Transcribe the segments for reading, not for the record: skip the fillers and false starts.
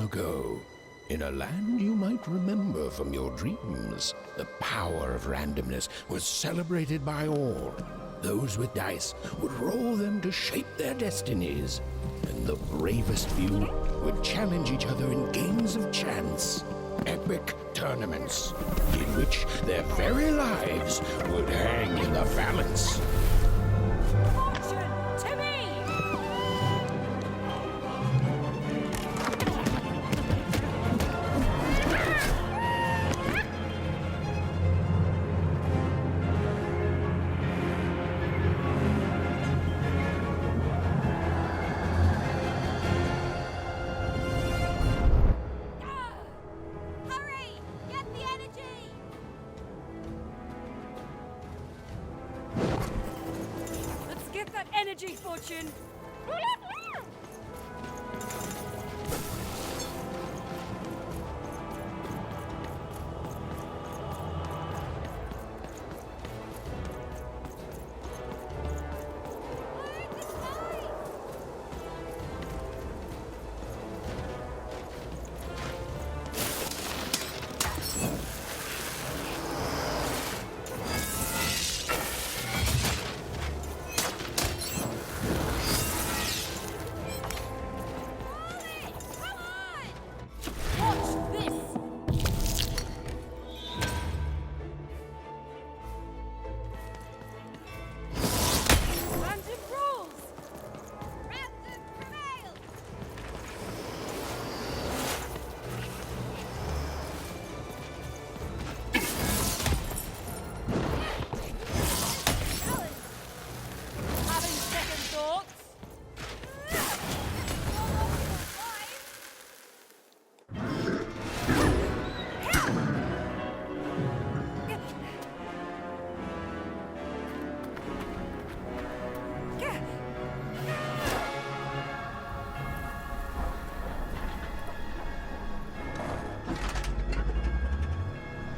ago, in a land you might remember from your dreams, the power of randomness was celebrated by all. Those with dice would roll them to shape their destinies, and the bravest few would challenge each other in games of chance. Epic tournaments in which their very lives would hang in the balance. Fortune to me! Hurry! Get the energy! Let's get that energy, Fortune!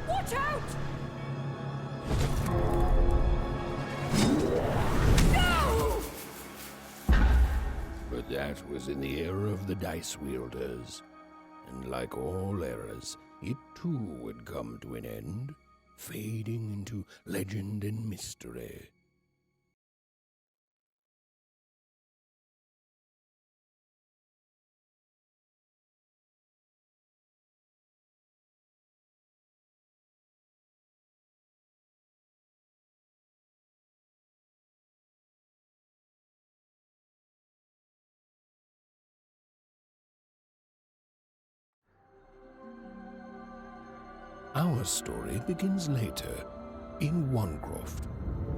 Watch out! No! But that was in the era of the dice wielders. And like all eras, it too would come to an end, fading into legend and mystery. Our story begins later, in Wanecroft,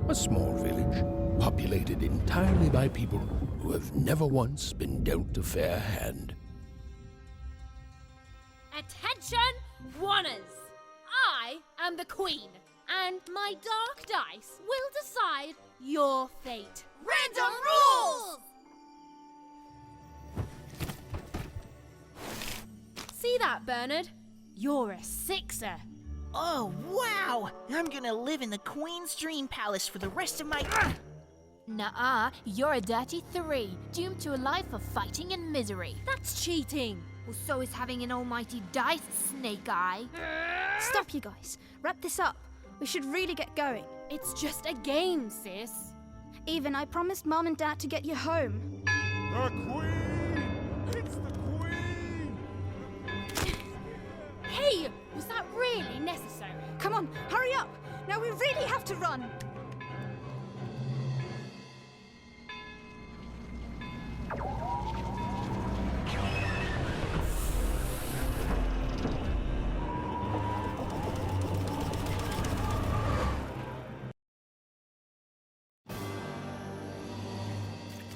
a small village populated entirely by people who have never once been dealt a fair hand. Attention, Wanners! I am the Queen, and my dark dice will decide your fate. Random rules! See that, Bernard? You're a sixer. Oh, wow! I'm gonna live in the Queen's Dream Palace for the rest of my... Nuh-uh, you're a dirty 3, doomed to a life of fighting and misery. That's cheating. Well, so is having an almighty dice, Snake Eye. Stop, you guys. Wrap this up. We should really get going. It's just a game, sis. Even I promised Mom and Dad to get you home. The Queen! It's the Queen! Hey, was that really necessary? Come on, hurry up! Now we really have to run!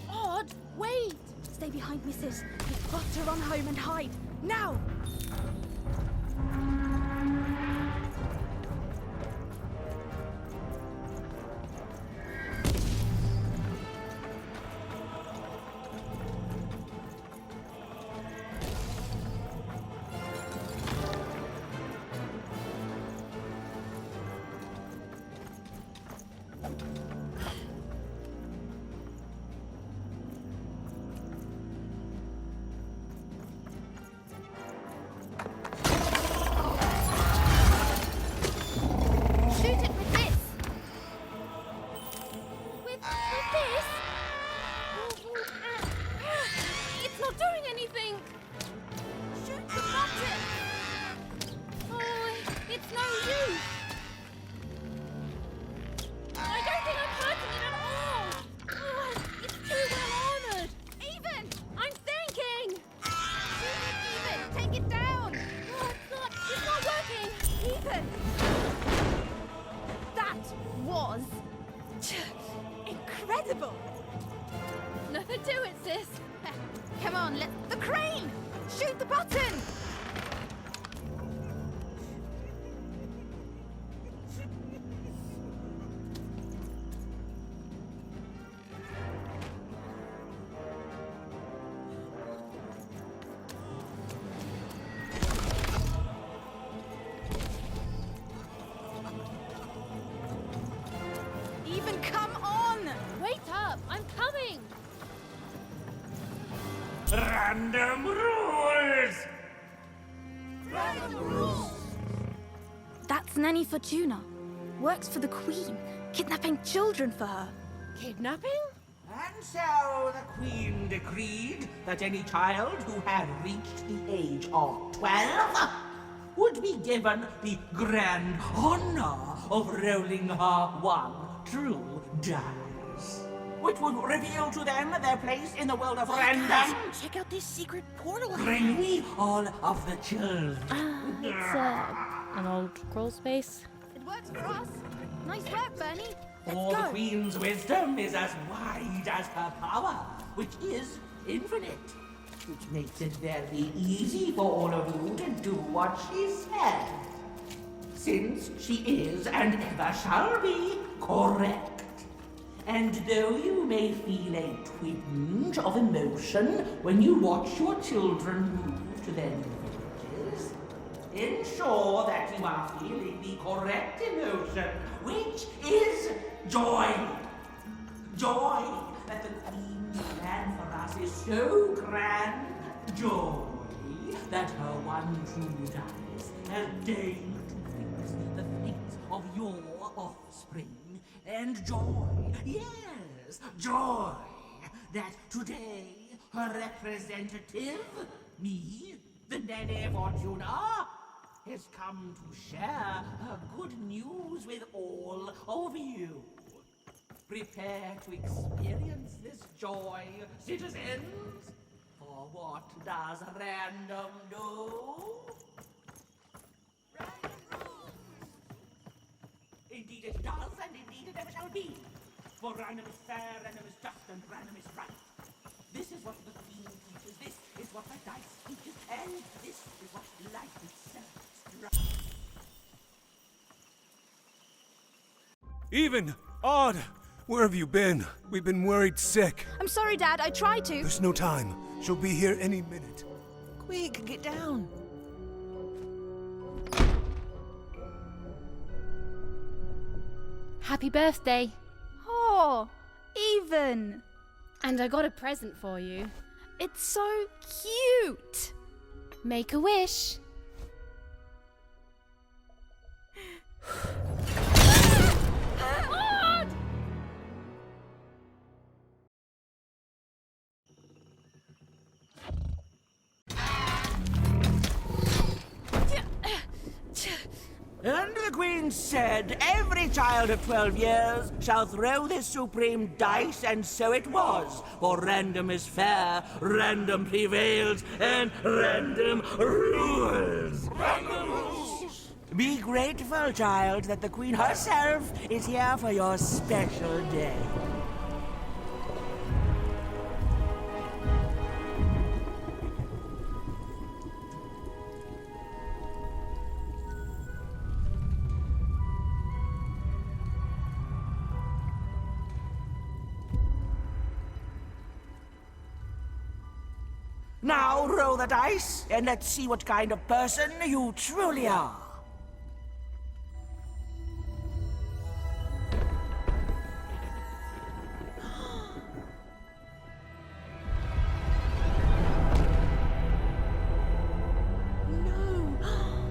Odd, wait! Stay behind me, sis. We've got to run home and hide. Now! invisible! Nothing to it, sis. Come on, the crane! Shoot the button! Even come on! Wait up, I'm coming. Random rules! That's Nanny Fortuna. Works for the Queen, kidnapping children for her. Kidnapping? And so the Queen decreed that any child who had reached the age of 12 would be given the grand honor of rolling her one true dice, which would reveal to them their place in the world of random. Check out this secret portal. Bring me all of the children. It's an old crawl space. It works for us. Nice work, Bernie. For the Queen's wisdom is as wide as her power, which is infinite, which makes it very easy for all of you to do what she says, since she is and ever shall be correct. And though you may feel a twinge of emotion when you watch your children move to their new villages, ensure that you are feeling the correct emotion, which is joy. Joy that the Queen's plan for us is so grand. Joy that her one true dice has deigned to fix the fates of your offspring. And joy, yes, joy that today her representative, me, the Nene Fortuna, has come to share her good news with all of you. Prepare to experience this joy, citizens. For what does random do? Random rules! Indeed it does, and indeed it ever shall be. For random is fair, random is just, and random is right. This is what the Queen teaches, this is what my dice teaches, and this is what life itself strives. Even! Odd! Where have you been? We've been worried sick. I'm sorry, Dad. I tried to. There's no time. She'll be here any minute. Quick, get down. Happy birthday. Oh, Even. And I got a present for you. It's so cute. Make a wish. And the Queen said, every child of 12 years shall throw this supreme dice, and so it was. For random is fair, random prevails, and random rules. Random rules! Be grateful, child, that the Queen herself is here for your special day. Now roll the dice, and let's see what kind of person you truly are.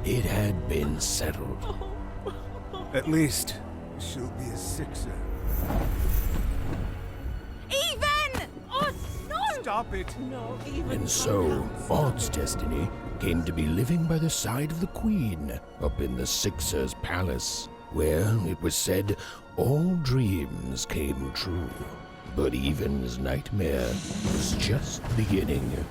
It had been settled. At least, she'll be a sixer. Even! Oh, no! Stop it! And so, Odd's destiny came to be living by the side of the Queen up in the Sixer's palace, where, it was said, all dreams came true. But Even's nightmare was just beginning.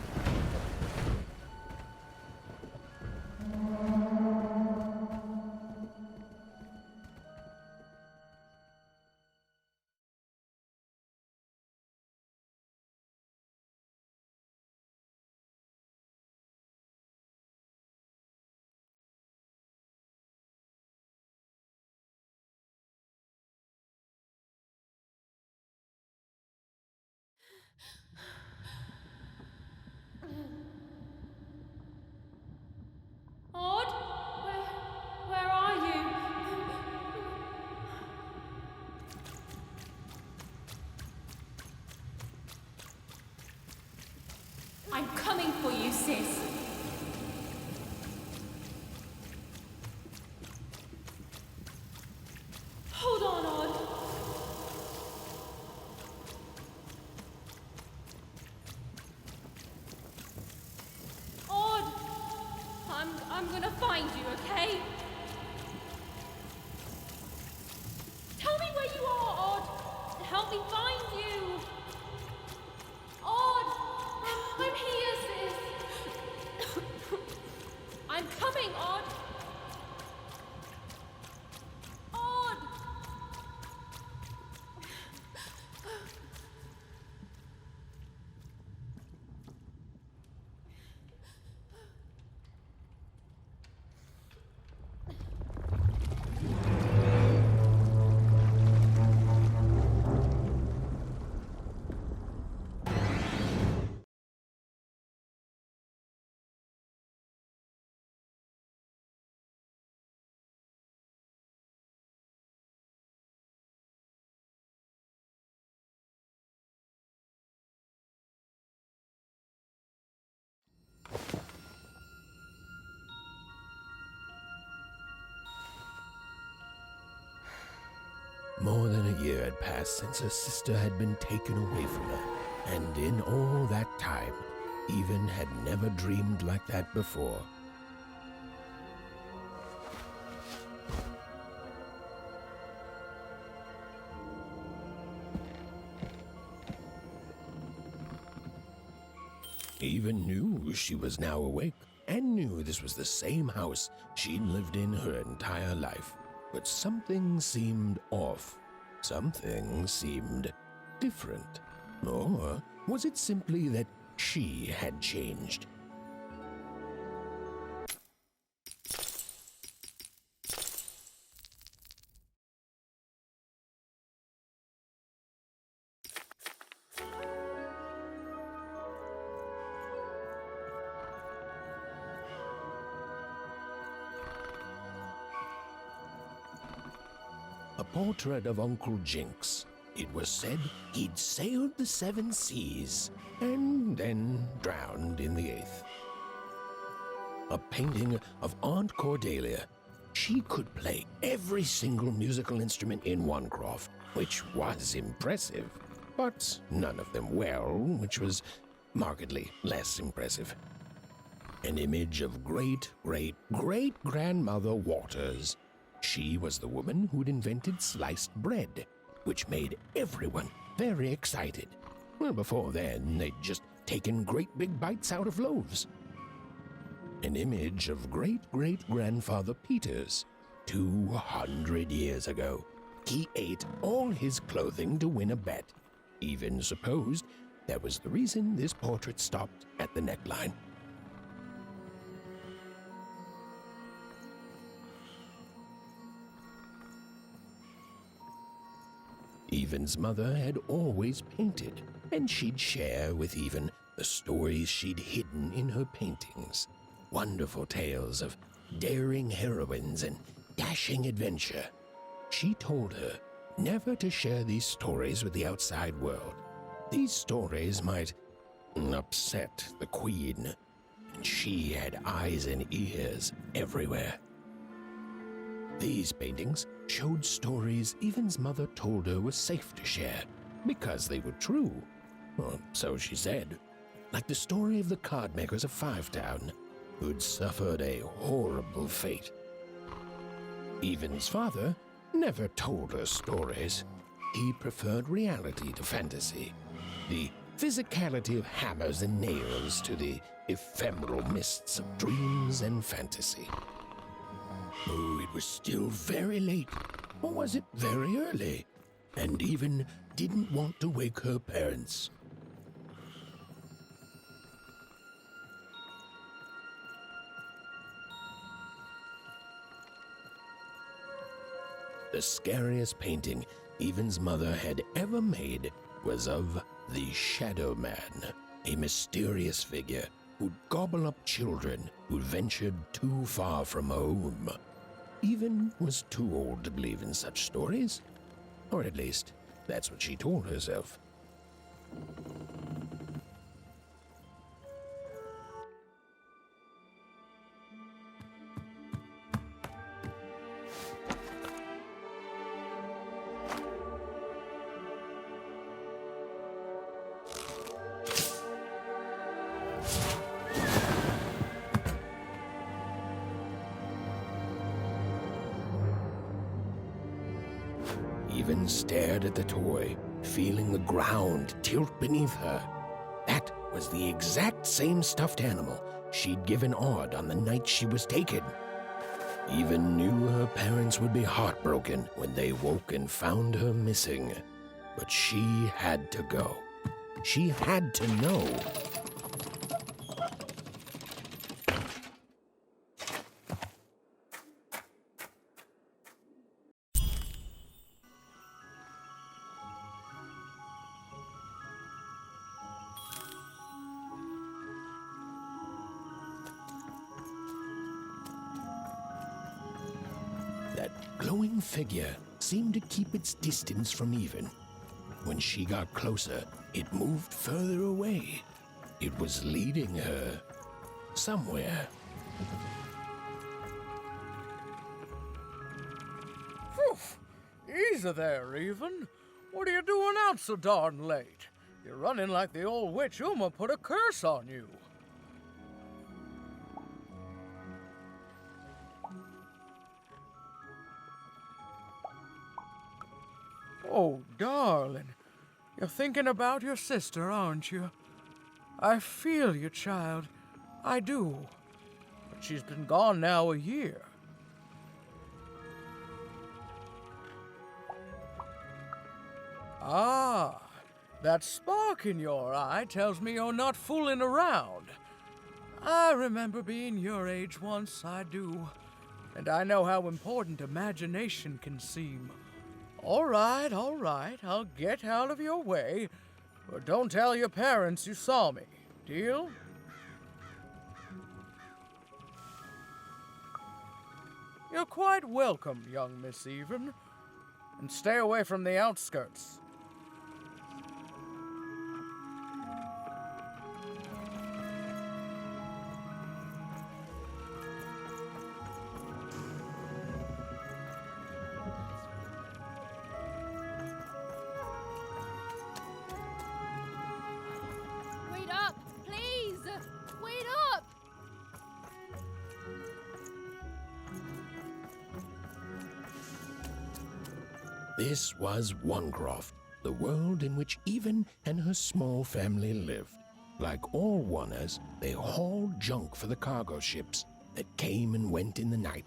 I'm gonna find you, okay? Tell me where you are, Odd. Help me find you. Odd, I'm here, sis. I'm coming, Odd. Odd. More than a year had passed since her sister had been taken away from her, and in all that time, Even had never dreamed like that before. Even knew she was now awake, and knew this was the same house she'd lived in her entire life. But something seemed off. Something seemed different. Or was it simply that she had changed? A portrait of Uncle Jinx. It was said he'd sailed the 7 seas and then drowned in the 8th. A painting of Aunt Cordelia. She could play every single musical instrument in Wanecroft, which was impressive, but none of them well, which was markedly less impressive. An image of great-great-great-grandmother Waters. She was the woman who'd invented sliced bread, which made everyone very excited. Well, before then, they'd just taken great big bites out of loaves. An image of great-great-grandfather Peters. 200 years ago, he ate all his clothing to win a bet. Even supposed that was the reason this portrait stopped at the neckline. Even's mother had always painted, and she'd share with Even the stories she'd hidden in her paintings. Wonderful tales of daring heroines and dashing adventure. She told her never to share these stories with the outside world. These stories might upset the Queen, and she had eyes and ears everywhere. These paintings showed stories Even's mother told her were safe to share because they were true. Or so she said. Like the story of the cardmakers of Fivetown, who'd suffered a horrible fate. Even's father never told her stories. He preferred reality to fantasy, the physicality of hammers and nails to the ephemeral mists of dreams and fantasy. Oh, it was still very late, or was it very early? And Even didn't want to wake her parents. The scariest painting Even's mother had ever made was of the Shadow Man, a mysterious figure who'd gobble up children who ventured too far from home. Even was too old to believe in such stories. Or at least, that's what she told herself. Even stared at the toy, feeling the ground tilt beneath her. That was the exact same stuffed animal she'd given Odd on the night she was taken. Even knew her parents would be heartbroken when they woke and found her missing. But she had to go. She had to know. That glowing figure seemed to keep its distance from Even. When she got closer, it moved further away. It was leading her somewhere. Easy there, Even. What are you doing out so darn late? You're running like the old witch Uma put a curse on you. Oh, darling. You're thinking about your sister, aren't you? I feel you, child. I do. But she's been gone now a year. Ah, that spark in your eye tells me you're not fooling around. I remember being your age once, I do. And I know how important imagination can seem. All right, I'll get out of your way. But don't tell your parents you saw me. Deal? You're quite welcome, young Miss Even. And stay away from the outskirts. Wait up, please! Wait up! This was Onecroft, the world in which Even and her small family lived. Like all Oners, they hauled junk for the cargo ships that came and went in the night.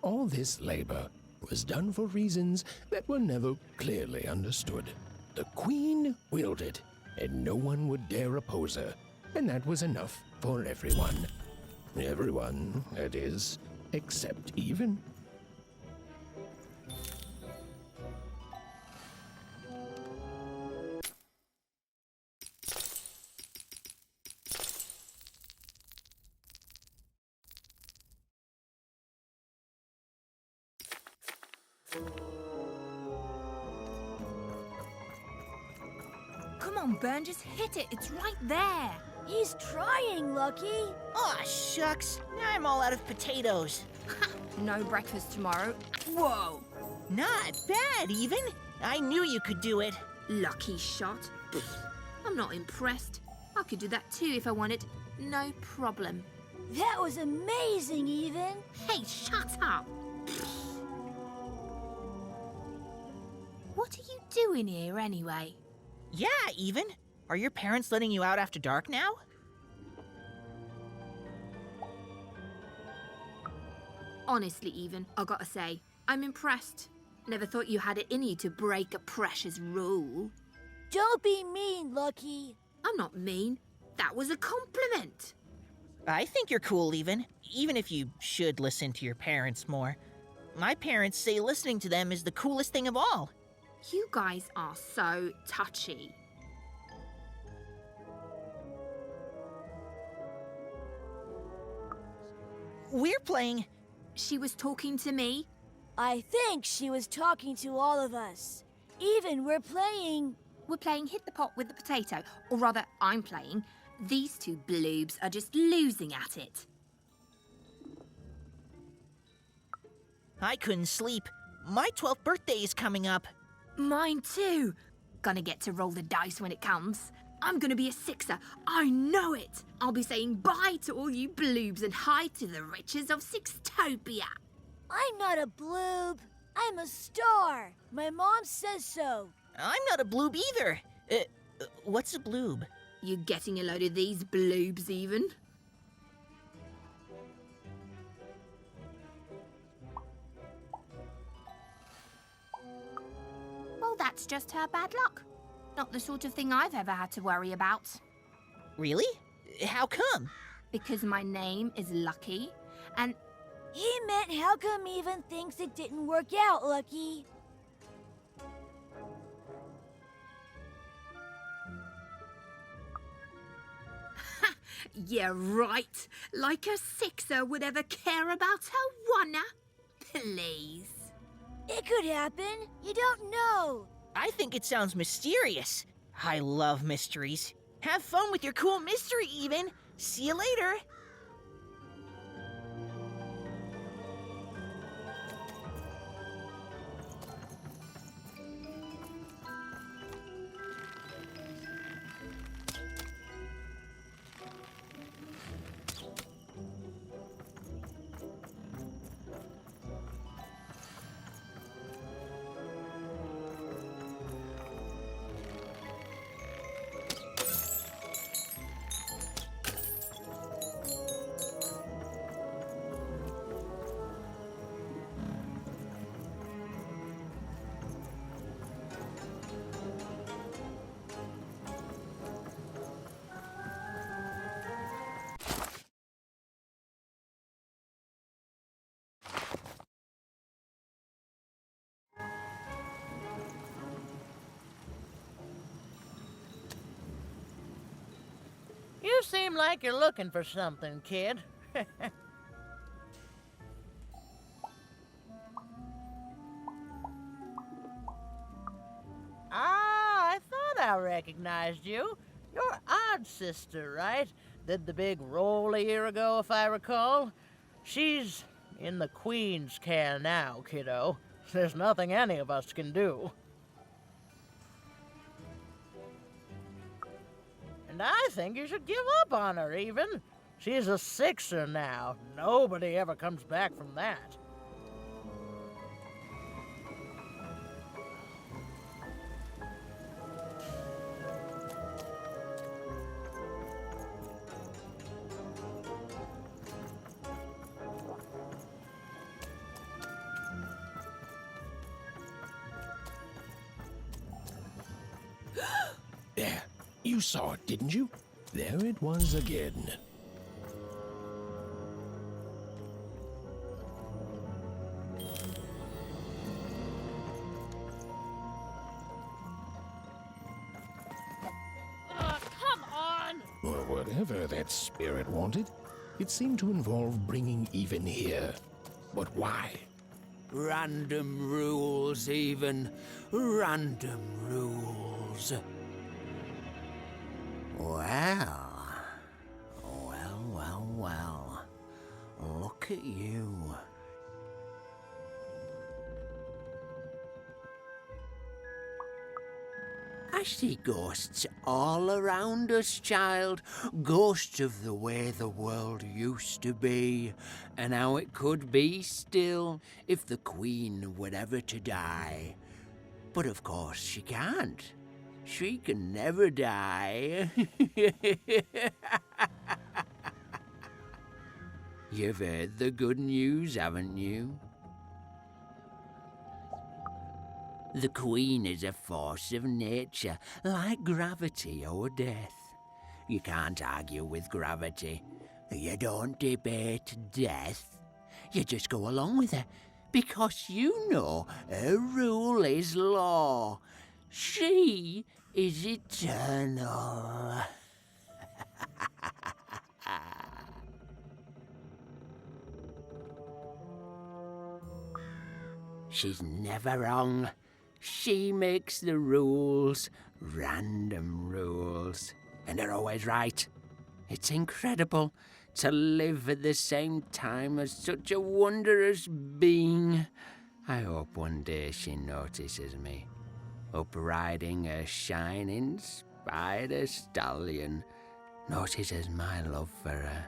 All this labor was done for reasons that were never clearly understood. The Queen willed it, and no one would dare oppose her, and that was enough for everyone. Everyone, that is, except Even. Come on, Burn, just hit it. It's right there. He's trying, Lucky. Aw, shucks. Now I'm all out of potatoes. No breakfast tomorrow. Whoa. Not bad, Even. I knew you could do it. Lucky shot. Pfft, I'm not impressed. I could do that too if I wanted. No problem. That was amazing, Even. Hey, shut up. What are you doing here anyway? Yeah, Even. Are your parents letting you out after dark now? Honestly, Even, I gotta say, I'm impressed. Never thought you had it in you to break a precious rule. Don't be mean, Lucky. I'm not mean. That was a compliment. I think you're cool, Even if you should listen to your parents more. My parents say listening to them is the coolest thing of all. You guys are so touchy. We're playing... She was talking to me. I think she was talking to all of us. Even we're playing... We're playing Hit the Pot with the Potato. Or rather, I'm playing. These two bloobs are just losing at it. I couldn't sleep. My 12th birthday is coming up. Mine too. Gonna get to roll the dice when it comes. I'm gonna be a sixer. I know it. I'll be saying bye to all you bloobs and hi to the riches of Sixtopia. I'm not a bloob. I'm a star. My mom says so. I'm not a bloob either. What's a bloob? You getting a load of these bloobs even? Well, that's just her bad luck. Not the sort of thing I've ever had to worry about. Really? How come? Because my name is Lucky, and He meant how come even thinks it didn't work out, Lucky? Yeah, right. Like a sixer would ever care about her wanna. Please. It could happen. You don't know. I think it sounds mysterious. I love mysteries. Have fun with your cool mystery, Even. See you later. You seem like you're looking for something, kid. I thought I recognized you. You're Odd Sister, right? Did the big roll a year ago, if I recall. She's in the Queen's care now, kiddo. There's nothing any of us can do. And I think you should give up on her, Even. She's a sixer now. Nobody ever comes back from that. There. You saw it, didn't you? There it was again. Come on! Or whatever that spirit wanted. It seemed to involve bringing Even here. But why? Random rules, Even. Random rules. Well. Look at you. I see ghosts all around us, child. Ghosts of the way the world used to be, and how it could be still if the Queen were ever to die. But of course she can't. She can never die. You've heard the good news, haven't you? The Queen is a force of nature, like gravity or death. You can't argue with gravity. You don't debate death. You just go along with her, because you know her rule is law. She is eternal. She's never wrong. She makes the rules, random rules, and they're always right. It's incredible to live at the same time as such a wondrous being. I hope one day she notices me, up riding a shining spider stallion, notices my love for her,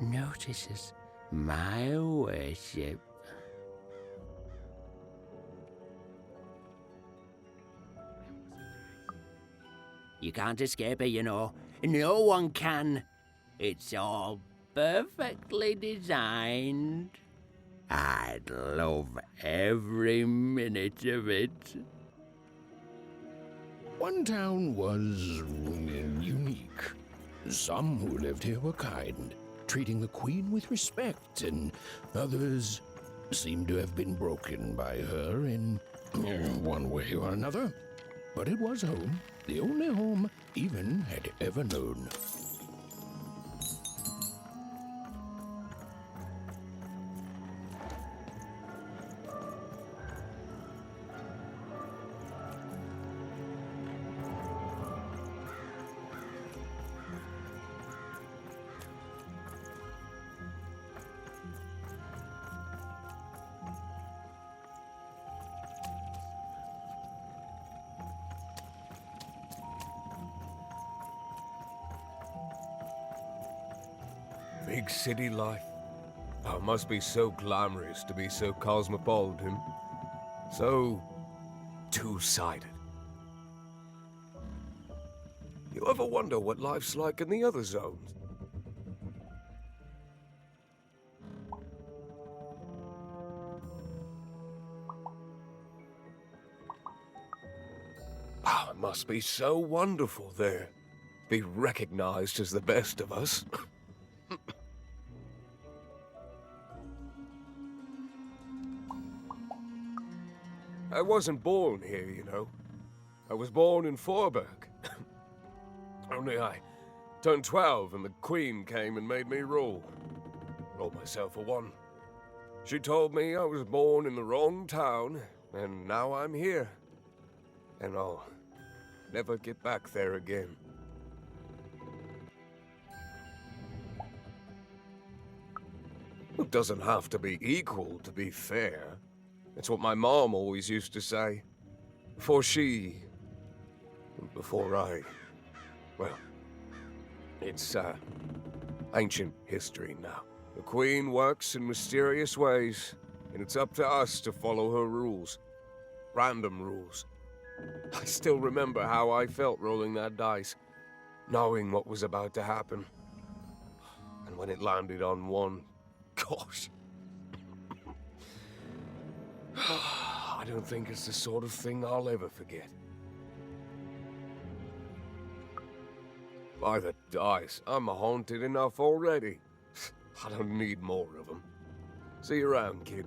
notices my worship. You can't escape it, you know. No one can. It's all perfectly designed. I'd love every minute of it. One town was unique. Some who lived here were kind, treating the queen with respect, and others seemed to have been broken by her in one way or another. But it was home, the only home Even had ever known. Big city life. Oh, it must be so glamorous to be so cosmopolitan. So two-sided. You ever wonder what life's like in the other zones? Oh, it must be so wonderful there. Be recognized as the best of us. I wasn't born here, you know. I was born in Forberg. Only I turned 12 and the Queen came and made me rule. Rolled myself for one. She told me I was born in the wrong town, and now I'm here. And I'll never get back there again. It doesn't have to be equal to be fair. It's what my mom always used to say. Before I... Well, it's, ancient history now. The Queen works in mysterious ways, and it's up to us to follow her rules. Random rules. I still remember how I felt rolling that dice, knowing what was about to happen. And when it landed on one, gosh... I don't think it's the sort of thing I'll ever forget. By the dice, I'm haunted enough already. I don't need more of them. See you around, kid.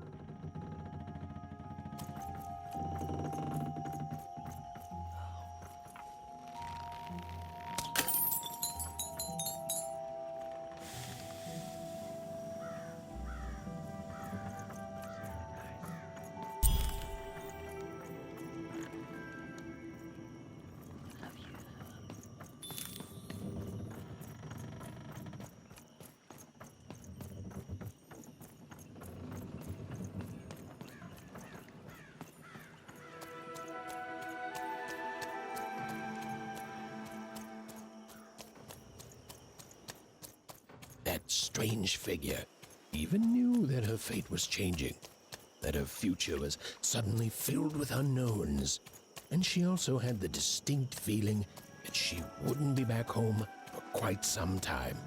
That strange figure even knew that her fate was changing, that her future was suddenly filled with unknowns, and she also had the distinct feeling that she wouldn't be back home for quite some time.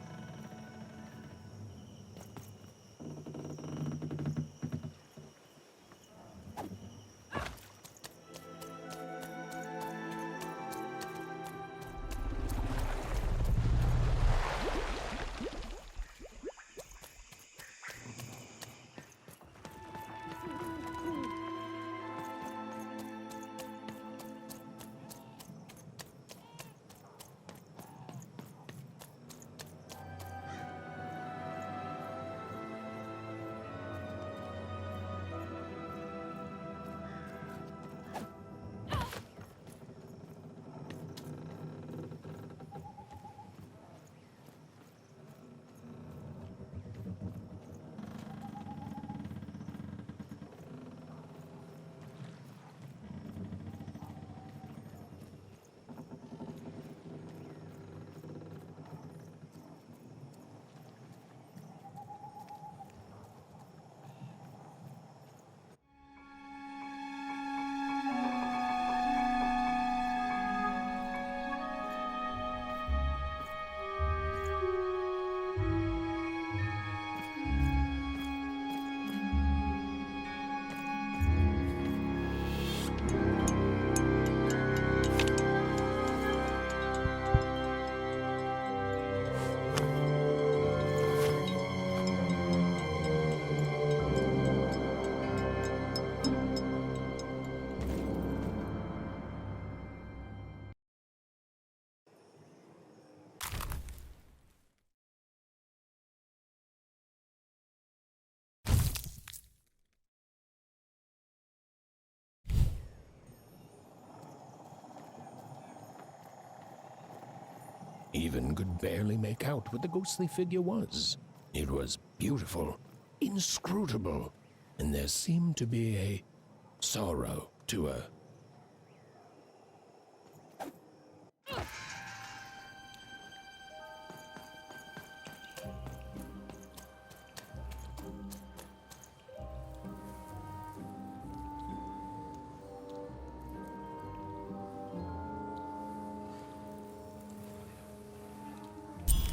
Even could barely make out what the ghostly figure was. It was beautiful, inscrutable, and there seemed to be a sorrow to her.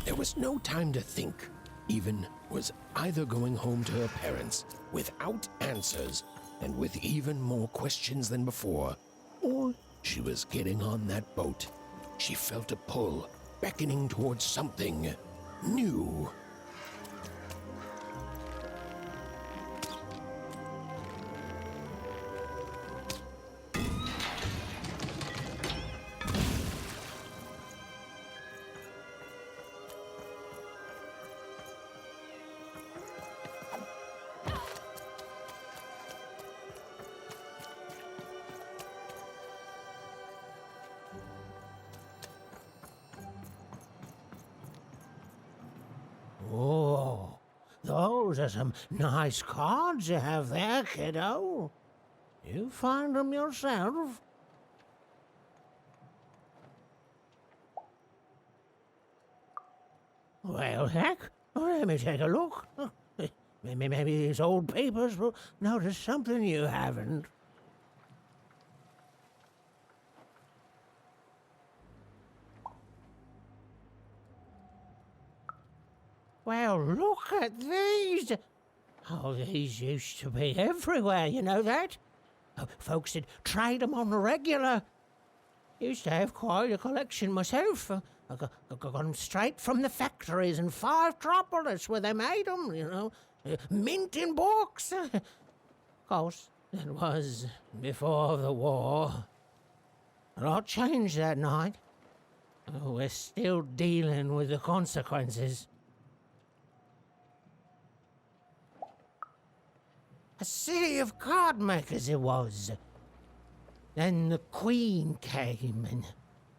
There was no time to think. Even was either going home to her parents without answers and with even more questions than before, or she was getting on that boat. She felt a pull, beckoning towards something new. Oh, those are some nice cards you have there, kiddo. You find them yourself? Well, heck, let me take a look. Maybe these old papers will notice something you haven't. Well, look at these. Oh, these used to be everywhere, you know that? Oh, folks would trade them on the regular. Used to have quite a collection myself. I got them straight from the factories in 5 Tropolis where they made them, you know. Mint in books. Of course, it was before the war. A lot changed that night. Oh, we're still dealing with the consequences. A city of card makers it was. Then the Queen came and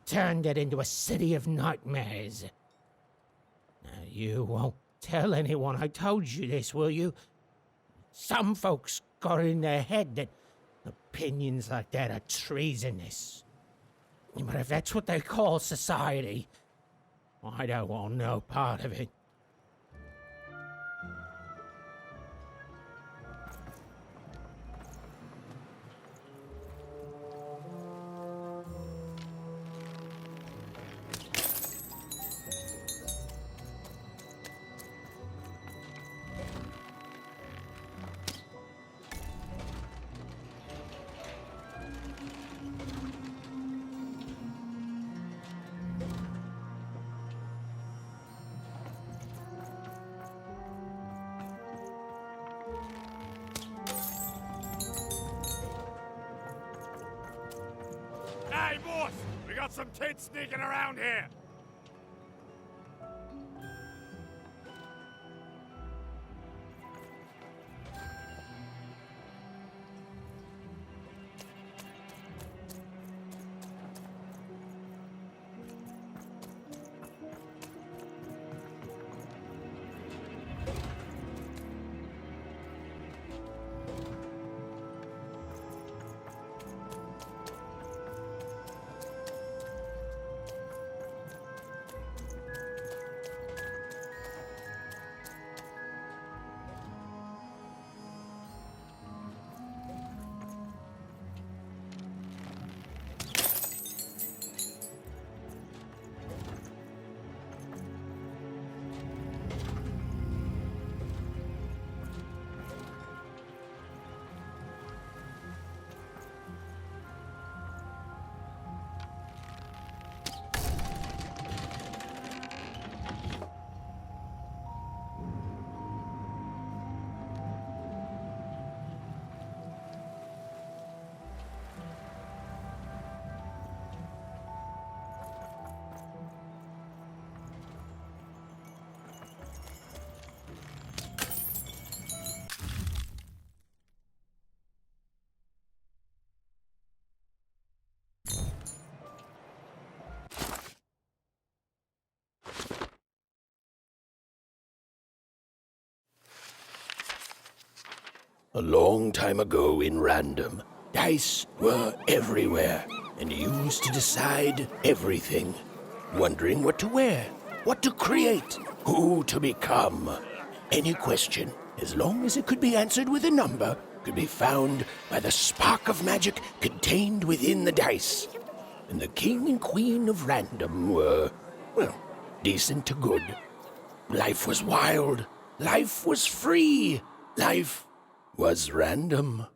turned it into a city of nightmares. Now, you won't tell anyone I told you this, will you? Some folks got in their head that opinions like that are treasonous. But if that's what they call society, I don't want no part of it. Hey, boss! We got some kids sneaking around here! A long time ago in random, dice were everywhere and used to decide everything. Wondering what to wear, what to create, who to become. Any question, as long as it could be answered with a number, could be found by the spark of magic contained within the dice. And the king and queen of random were, well, decent to good. Life was wild. Life was free. Life was random.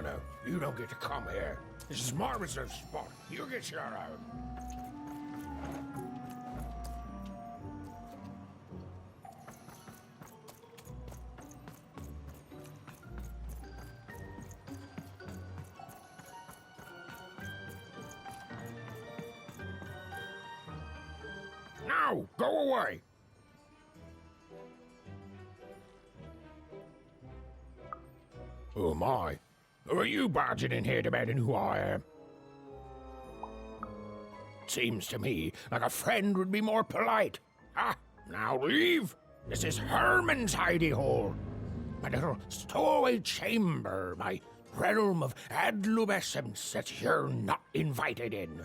No. You don't get to come here. This is my reserved spot. You get your own. Now, go away. Oh my. Who are you barging in here demanding who I am? Seems to me like a friend would be more polite. Ah, now leave. This is Herman's hidey hole. My little stowaway chamber, my realm of adolescence that you're not invited in.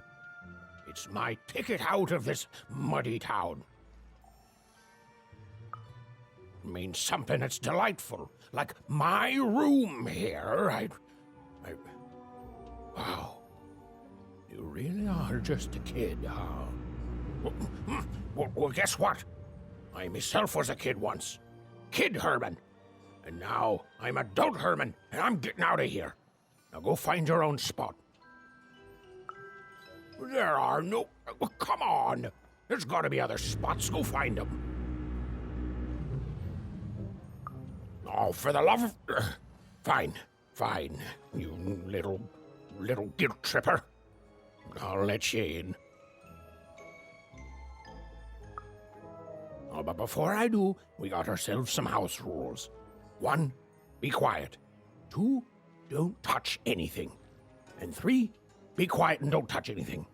It's my ticket out of this muddy town. It means something that's delightful, like my room here. Wow. You really are just a kid, huh? Well, guess what? I myself was a kid once. Kid Herman. And now I'm adult Herman, and I'm getting out of here. Now go find your own spot. There are no... Come on! There's gotta be other spots. Go find them. Oh, for the love of... Fine. You little guilt tripper. I'll let you in. Oh, but before I do, we got ourselves some house rules. 1, be quiet. 2, don't touch anything. And 3, be quiet and don't touch anything.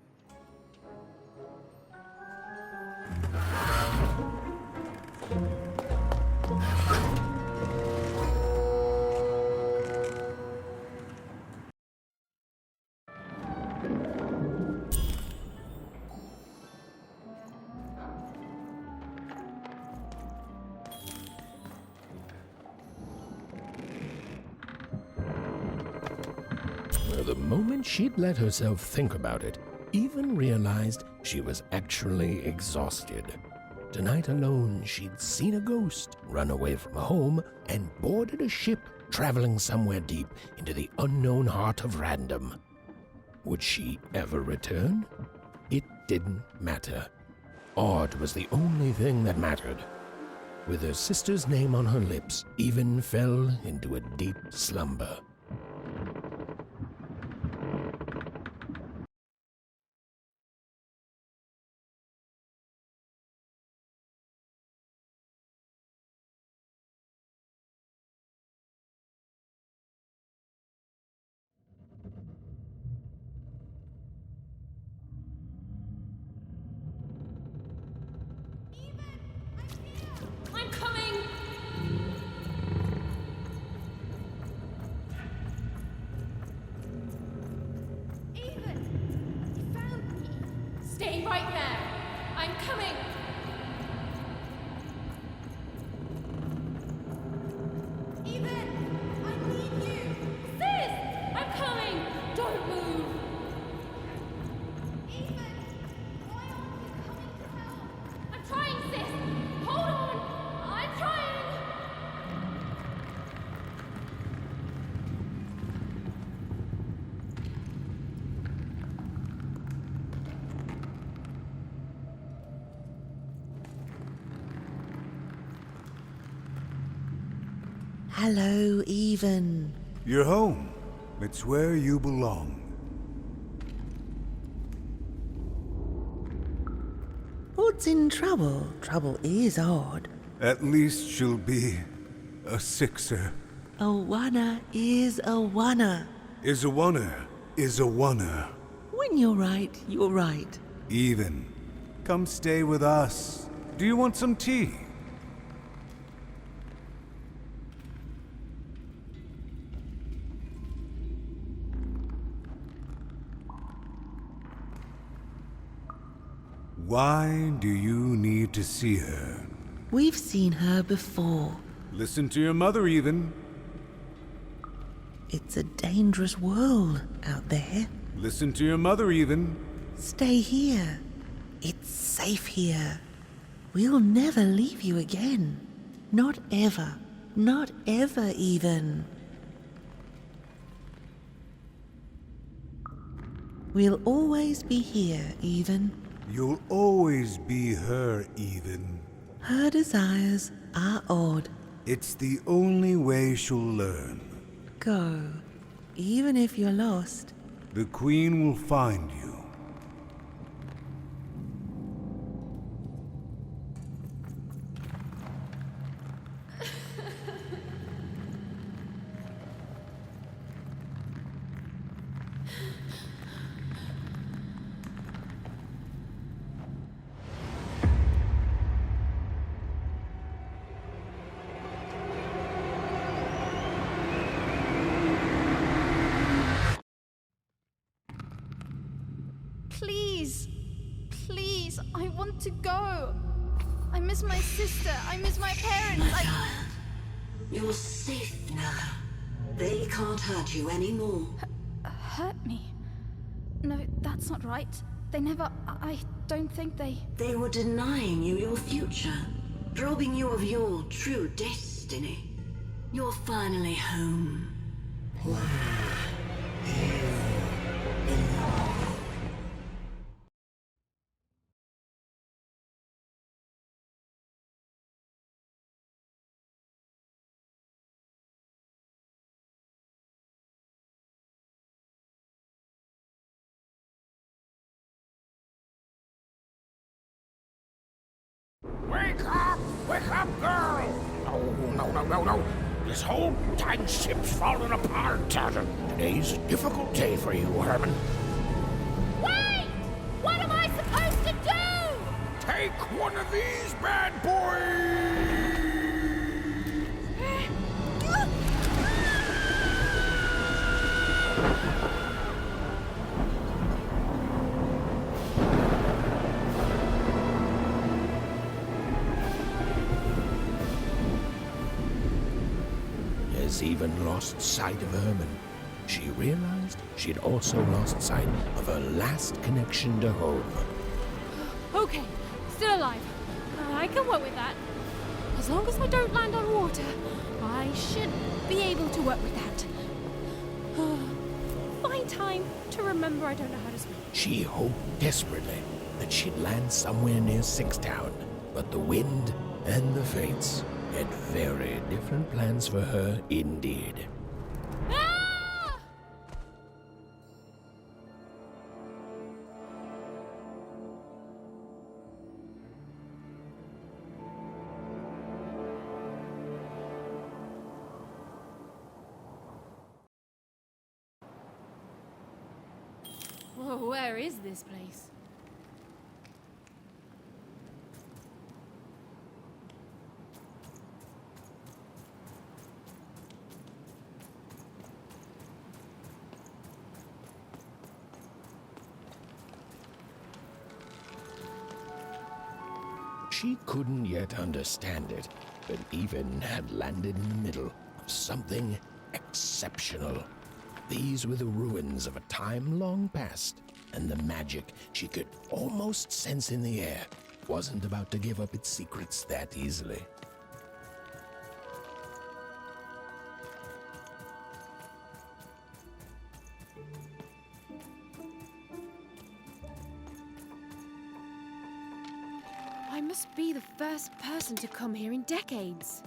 The moment she'd let herself think about it, even realized she was actually exhausted. Tonight alone, she'd seen a ghost, run away from home, and boarded a ship traveling somewhere deep into the unknown heart of random. Would she ever return? It didn't matter. Odd was the only thing that mattered. With her sister's name on her lips, Even fell into a deep slumber. I'm coming! Even! You found me! Stay right there! I'm coming! Even! I need you! Sis! I'm coming! Don't move! Even! Why aren't you coming to help? I'm trying, sis! Hold on! I'm trying! Hello, Even. You're home. It's where you belong. What's in trouble? Trouble is odd. At least she'll be a sixer. A wanna is a wanna. Is a wanna, is a wanna. When you're right, you're right. Even. Come stay with us. Do you want some tea? Why do you need to see her? We've seen her before. Listen to your mother, even. It's a dangerous world out there. Listen to your mother, even. Stay here. It's safe here. We'll never leave you again. Not ever. Not ever, even. We'll always be here, even. You'll always be her, even. Her desires are odd. It's the only way she'll learn. Go. Even if you're lost. The Queen will find you. Please. Please, I want to go. I miss my sister. I miss my parents. You're safe now. They can't hurt you anymore. Hurt me? No, that's not right. They never... I don't think they... They were denying you your future, robbing you of your true destiny. You're finally home. Wake up! Wake up, girl! No. This whole timeship's falling apart. Today's a difficult day for you, Herman. Wait! What am I supposed to do? Take one of these bad boys! Has even lost sight of Herman. She realized she'd also lost sight of her last connection to home. Okay, still alive. I can work with that. As long as I don't land on water, I should be able to work with that. Find time to remember I don't know how to swim. She hoped desperately that she'd land somewhere near Sixtown, but the wind and the fates had very different plans for her indeed. Ah! Whoa, where is this place? She couldn't yet understand it, but Even had landed in the middle of something exceptional. These were the ruins of a time long past, and the magic she could almost sense in the air wasn't about to give up its secrets that easily. I must be the first person to come here in decades.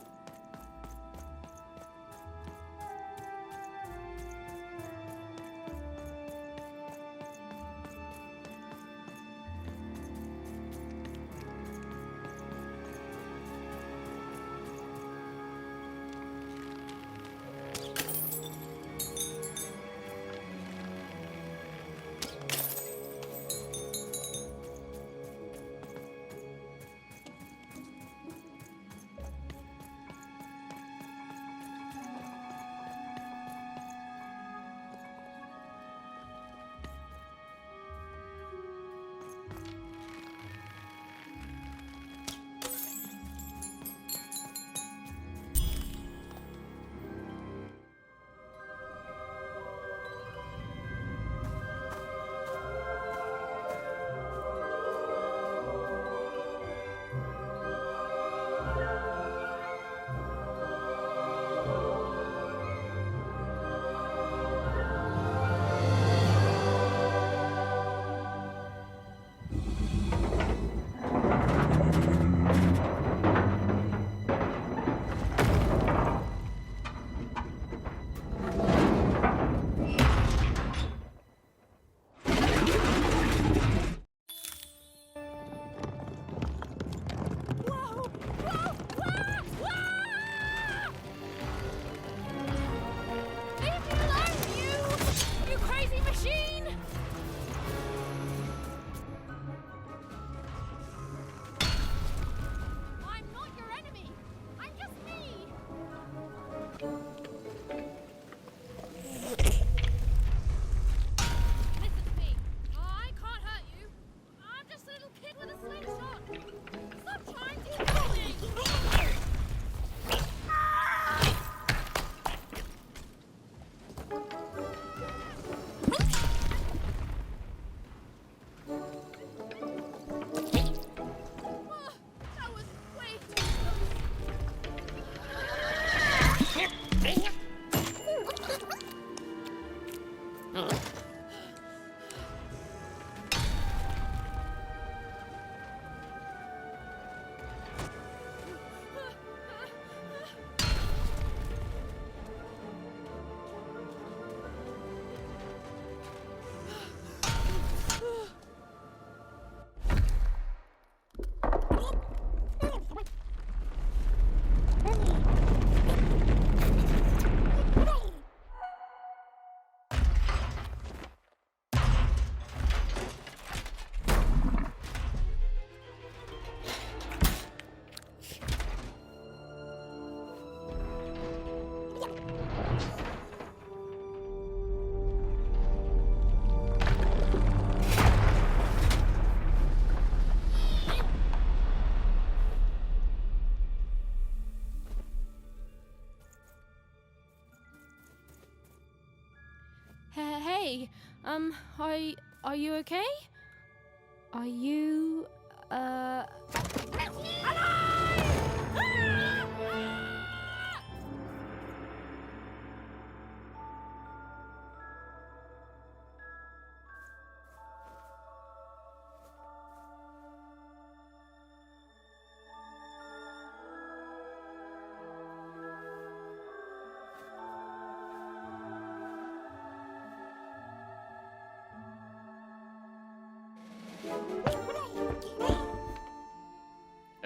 Hey, are you okay? Are you,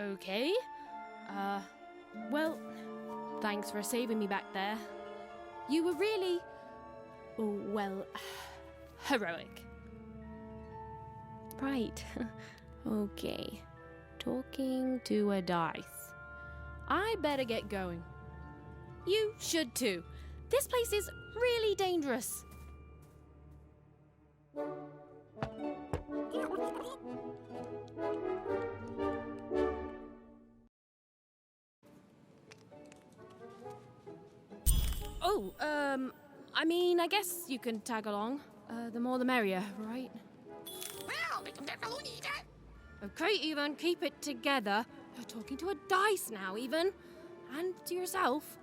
Okay. Well, thanks for saving me back there. You were really, well, heroic. Right. Okay. Talking to a dice. I better get going. You should too. This place is really dangerous. Oh, I mean, I guess you can tag along. The more the merrier, right? Okay, Ethan, keep it together. You're talking to a dice now, Ethan. And to yourself.